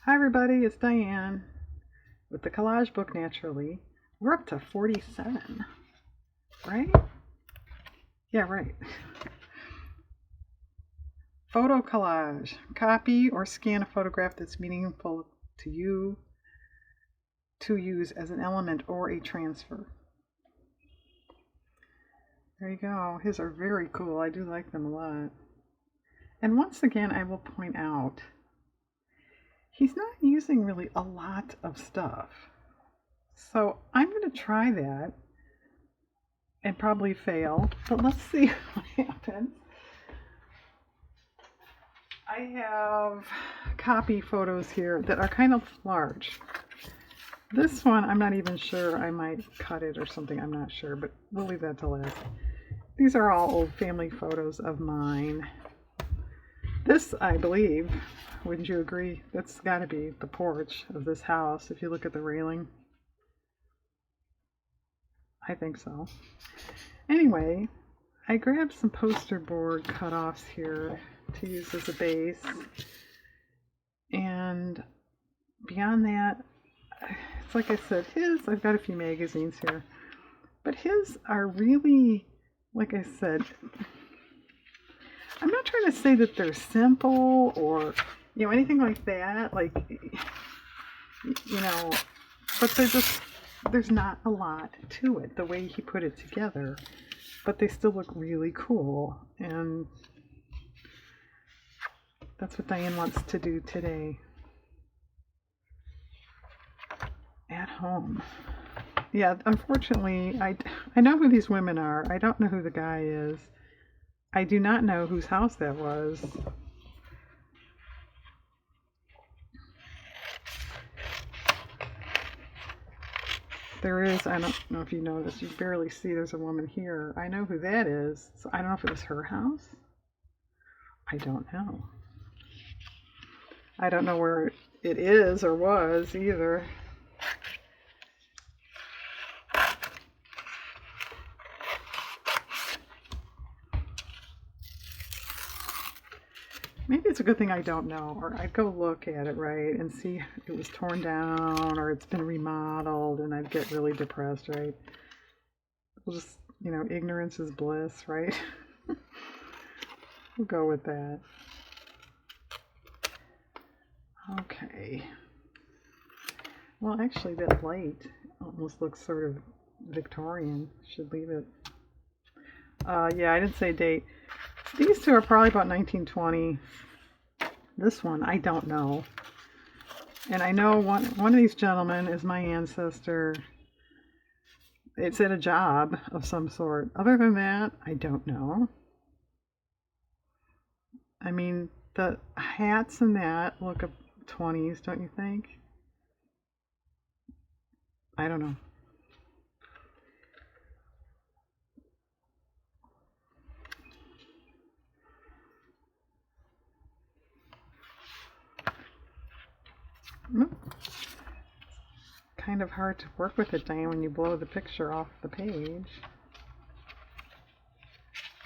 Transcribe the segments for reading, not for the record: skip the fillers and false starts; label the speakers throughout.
Speaker 1: Hi everybody, it's Diane with the Collage book Naturally. We're up to 47, right? Yeah, right. Photo collage. Copy or scan a photograph that's meaningful to you to use as an element or a transfer. There you go. His are very cool. I do like them a lot. And once again, I will point out, he's not using really a lot of stuff. So I'm going to try that and probably fail, but let's see what happens. I have copy photos here that are kind of large. This one, I'm not even sure. I might cut it or something. I'm not sure, but we'll leave that to last. These are all old family photos of mine. This, I believe, wouldn't you agree? That's got to be the porch of this house if you look at the railing. I think so. Anyway, I grabbed some poster board cutoffs here to use as a base. And beyond that, it's like I said, I've got a few magazines here, but his are really, like I said, I'm not trying to say that they're simple or, anything like that, but there's not a lot to it, the way he put it together, but they still look really cool, and that's what Diane wants to do today. At home. Yeah, unfortunately, I know who these women are. I don't know who the guy is. I do not know whose house that was. There is, I don't know if you noticed, you barely see there's a woman here. I know who that is. So I don't know if it was her house. I don't know. I don't know where it is or was either. Maybe it's a good thing I don't know, or I'd go look at it, right, and see if it was torn down or it's been remodeled, and I'd get really depressed, right? We'll just, ignorance is bliss, right? We'll go with that. Okay. Well, actually, that light almost looks sort of Victorian. Should leave it. Yeah, I didn't say date. These two are probably about 1920. This one, I don't know. And I know one of these gentlemen is my ancestor. It's at a job of some sort. Other than that, I don't know. I mean, the hats and that look up 20s, don't you think? I don't know. Kind of hard to work with it, Diane, when you blow the picture off the page.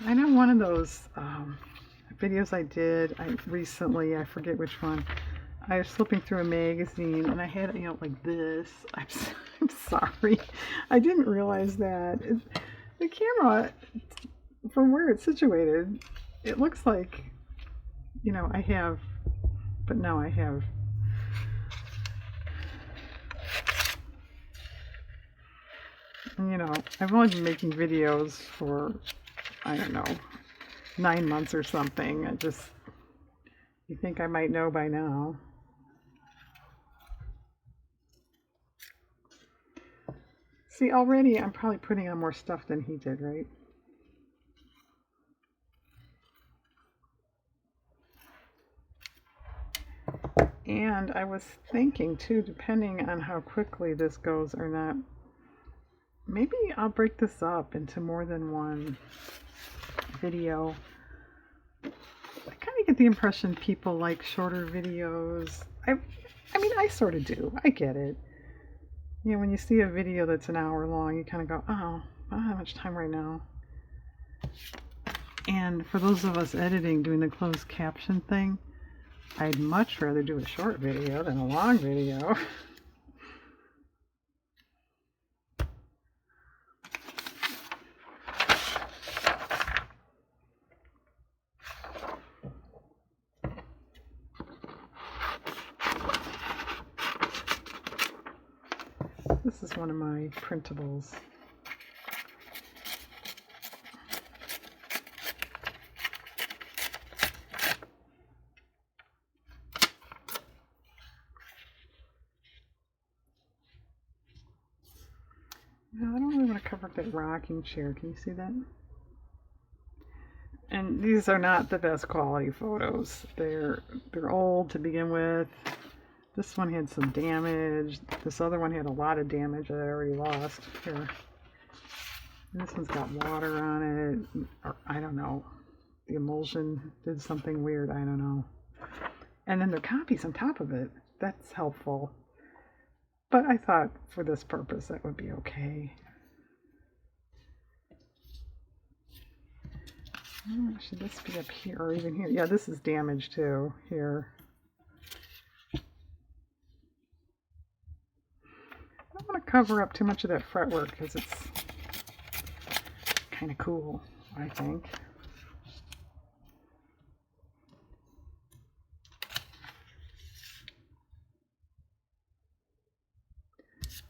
Speaker 1: I know one of those videos I did recently, I forget which one. I was flipping through a magazine and I had it, like this. I'm sorry. I didn't realize that. The camera, from where it's situated, it looks like, I have, but no, I have. I've only been making videos for, I don't know, 9 months or something. You think I might know by now. See, already I'm probably putting on more stuff than he did, right? And I was thinking too, depending on how quickly this goes or not, maybe I'll break this up into more than one video. I kind of get the impression people like shorter videos. I mean, I sort of do. I get it. When you see a video that's an hour long, you kind of go, oh, I don't have much time right now. And for those of us editing, doing the closed caption thing, I'd much rather do a short video than a long video. This is one of my printables. No, I don't really want to cover up that rocking chair. Can you see that? And these are not the best quality photos. They're old to begin with. This one had some damage. This other one had a lot of damage that I already lost. Here. And this one's got water on it. Or, I don't know. The emulsion did something weird. I don't know. And then there are copies on top of it. That's helpful. But I thought for this purpose that would be okay. Oh, should this be up here or even here? Yeah, this is damaged too. Here. I don't want to cover up too much of that fretwork because it's kind of cool, I think.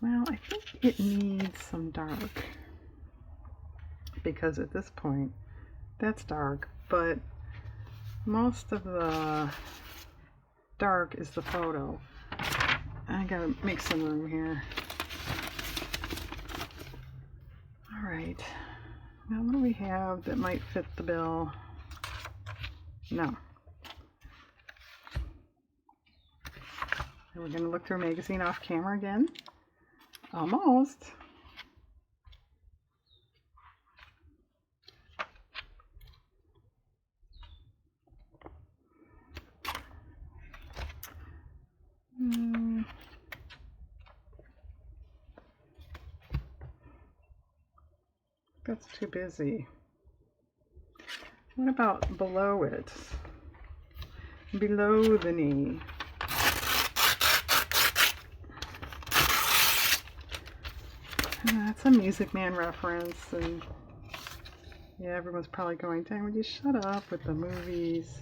Speaker 1: Well, I think it needs some dark because at this point that's dark, but most of the dark is the photo. I gotta make some room here. Alright, now what do we have that might fit the bill? No. We're gonna look through a magazine off camera again. Almost. That's too busy. What about below it? Below the knee. That's a Music Man reference, and yeah, everyone's probably going, dang, would you shut up with the movies?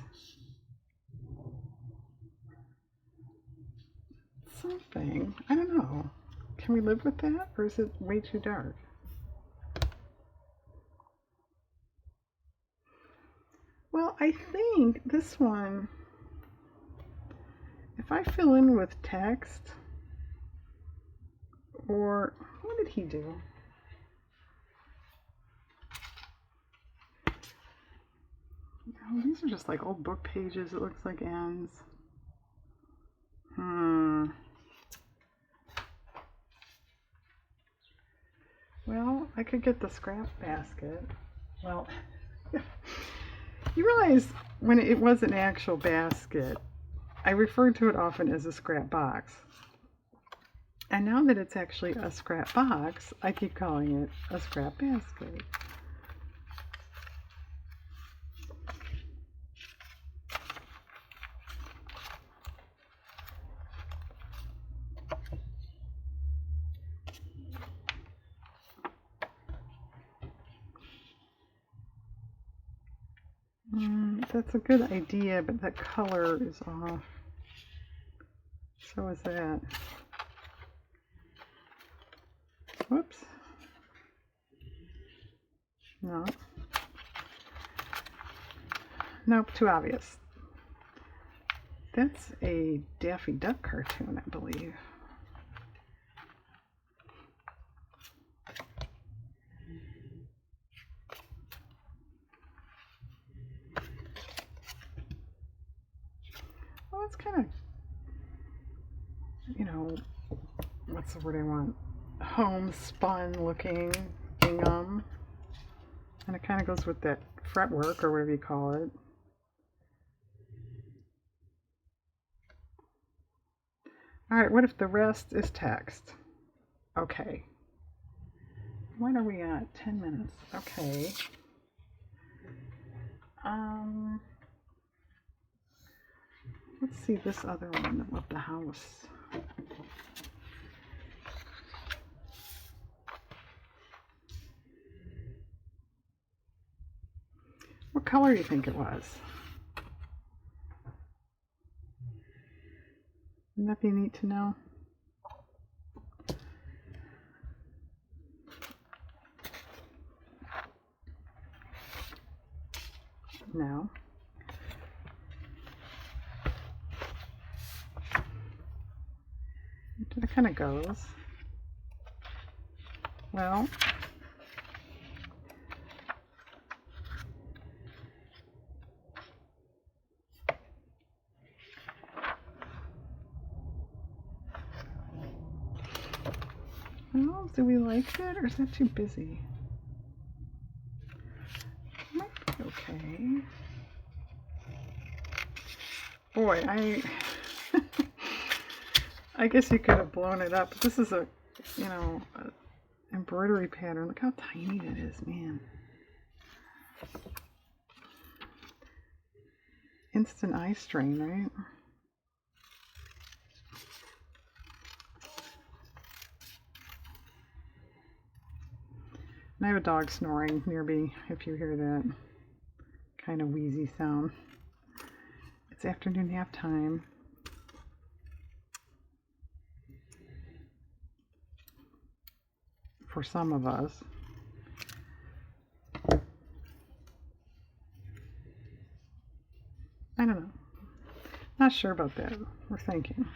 Speaker 1: Something. I don't know. Can we live with that, or is it way too dark? Well, I think this one, if I fill in with text, or what did he do? Oh, these are just like old book pages, it looks like ends. Well, I could get the scrap basket. Well, you realize when it was an actual basket, I referred to it often as a scrap box. And now that it's actually a scrap box, I keep calling it a scrap basket. That's a good idea, but that color is off. So is that. Whoops. No. Nope, too obvious. That's a Daffy Duck cartoon, I believe. Well, it's kind of, you know, what's the word I want? Homespun looking gingham. And it kind of goes with that fretwork or whatever you call it. Alright, what if the rest is text? Okay. What are we at? 10 minutes. Okay. Let's see this other one of the house. What color do you think it was? Wouldn't that be neat to know? No. That kind of goes. Well, do we like that, or is that too busy? Might be okay. Boy, I guess you could have blown it up. But this is a embroidery pattern. Look how tiny that is, man. Instant eye strain, right? And I have a dog snoring near me, if you hear that kind of wheezy sound. It's afternoon nap time. For some of us. I don't know. Not sure about that. We're thinking.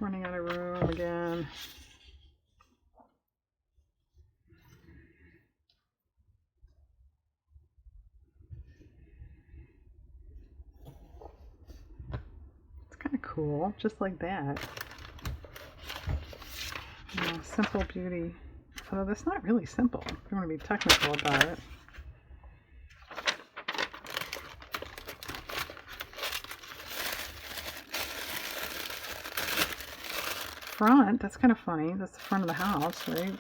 Speaker 1: Running out of room again. It's kind of cool, just like that. Simple beauty. Although that's not really simple, if you want to be technical about it. Front, that's kind of funny. That's the front of the house, right?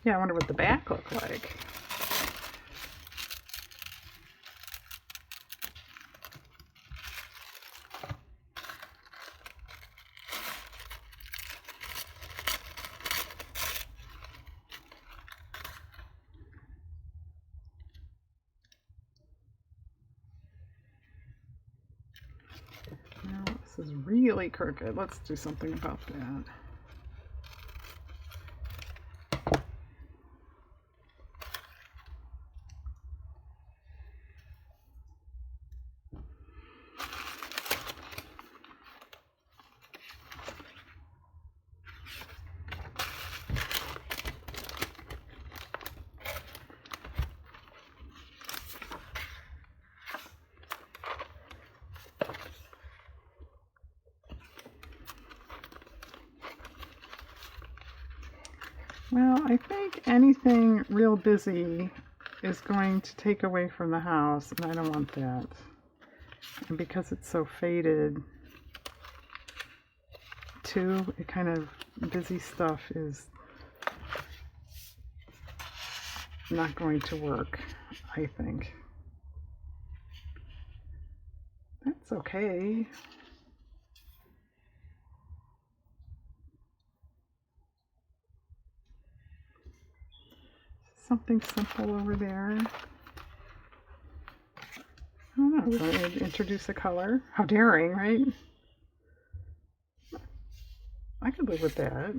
Speaker 1: Yeah, I wonder what the back looked like. This is really crooked. Let's do something about that. Well, I think anything real busy is going to take away from the house, and I don't want that. And because it's so faded, too, it kind of busy stuff is not going to work, I think. That's okay. Something simple over there. I don't know. Want to introduce a color? How daring, right? I could live with that.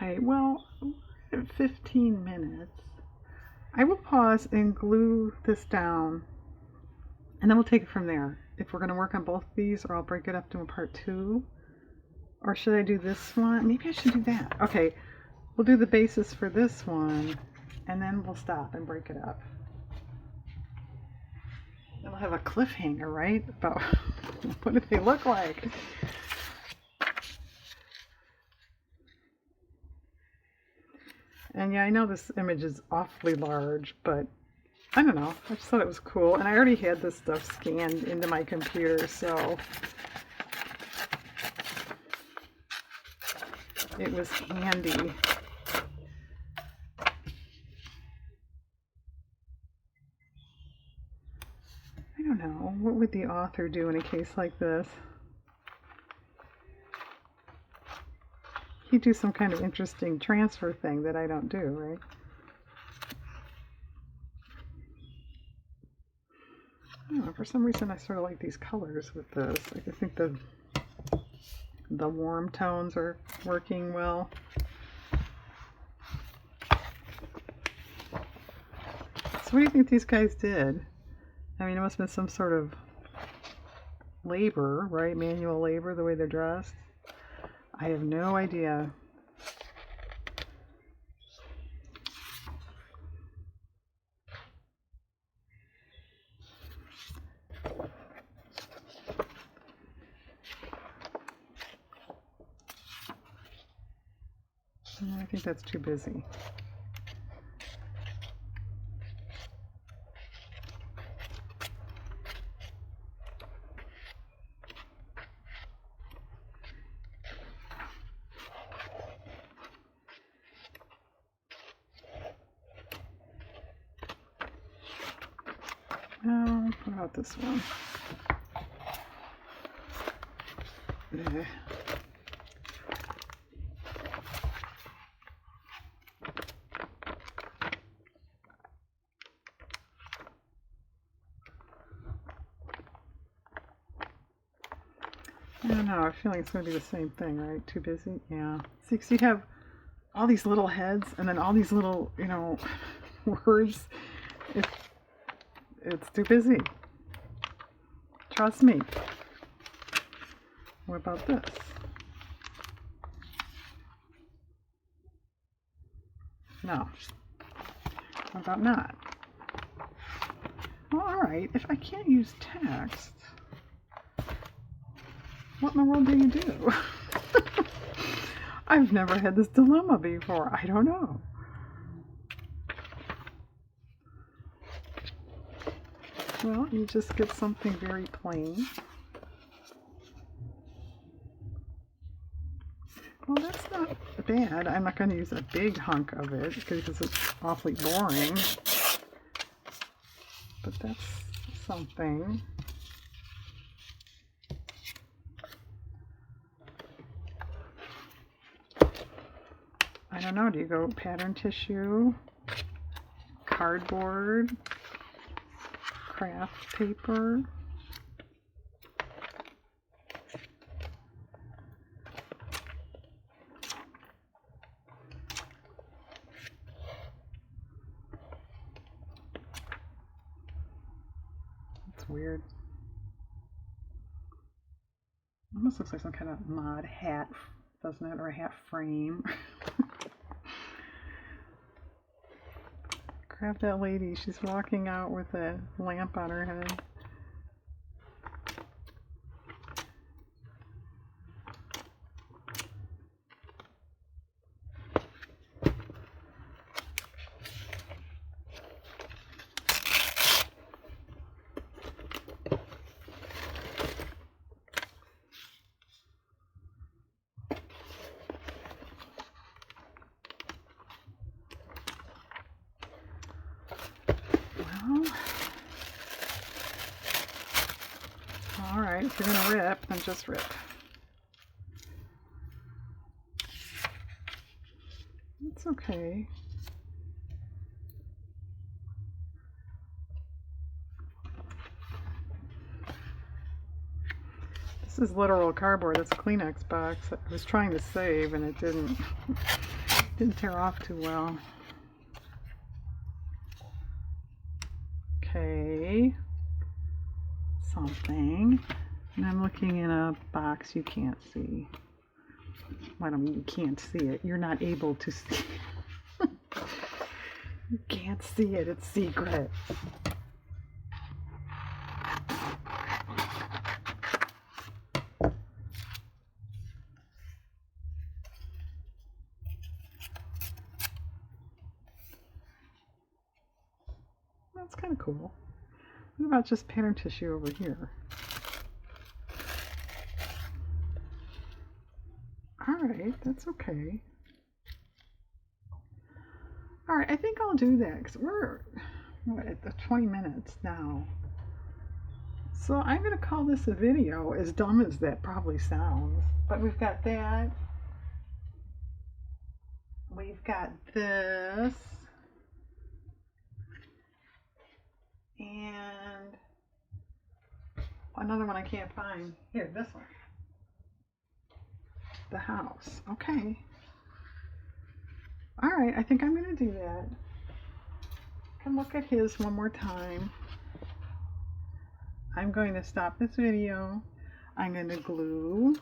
Speaker 1: Okay, well, 15 minutes. I will pause and glue this down, and then we'll take it from there. if we're going to work on both of these, or I'll break it up to a part 2. Or should I do this one? Maybe I should do that. Okay, we'll do the basis for this one, and then we'll stop and break it up. Then we'll have a cliffhanger, right? About what do they look like? And yeah, I know this image is awfully large, but I don't know. I just thought it was cool. And I already had this stuff scanned into my computer, so it was handy. I don't know. What would the author do in a case like this? He'd do some kind of interesting transfer thing that I don't do, right? I don't know, for some reason I sort of like these colors with this. I think the warm tones are working well. So what do you think these guys did? I mean, it must have been some sort of labor, right? Manual labor, the way they're dressed. I have no idea. I think that's too busy. Oh, what about this one? Yeah. I don't know, I feel like it's going to be the same thing, right? Too busy? Yeah. See, 'cause you have all these little heads and then all these little, you know, words. It's too busy. Trust me. What about this? No. How about not? Well, alright, if I can't use text, what in the world do you do? I've never had this dilemma before. I don't know. Well, you just get something very plain. Well, that's not bad. I'm not going to use a big hunk of it because it's awfully boring. But that's something. I don't know. Do you go pattern tissue, cardboard, craft paper? That's weird. Almost looks like some kind of mod hat, doesn't it? Or a hat frame. Grab that lady. She's walking out with a lamp on her head. Alright, if you're going to rip, then just rip. It's okay. This is literal cardboard. That's a Kleenex box. I was trying to save and it didn't tear off too well. Okay. Something. thing. And I'm looking in a box you can't see. Well, I don't mean you can't see it. You're not able to see it. You can't see it. It's secret. That's kind of cool. What about just pattern tissue over here? Alright, that's okay. Alright, I think I'll do that because we're at the 20 minutes now. So I'm going to call this a video, as dumb as that probably sounds. But we've got that. We've got this. And another one I can't find. Here, this one. The house. Okay. Alright, I think I'm going to do that. Can look at his one more time. I'm going to stop this video. I'm going to glue.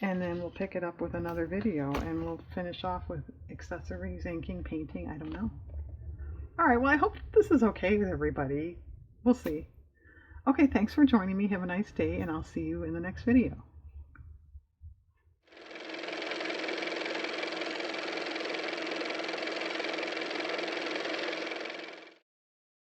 Speaker 1: And then we'll pick it up with another video. And we'll finish off with accessories, inking, painting. I don't know. Alright, well I hope this is okay with everybody. We'll see. Okay, thanks for joining me. Have a nice day, and I'll see you in the next video.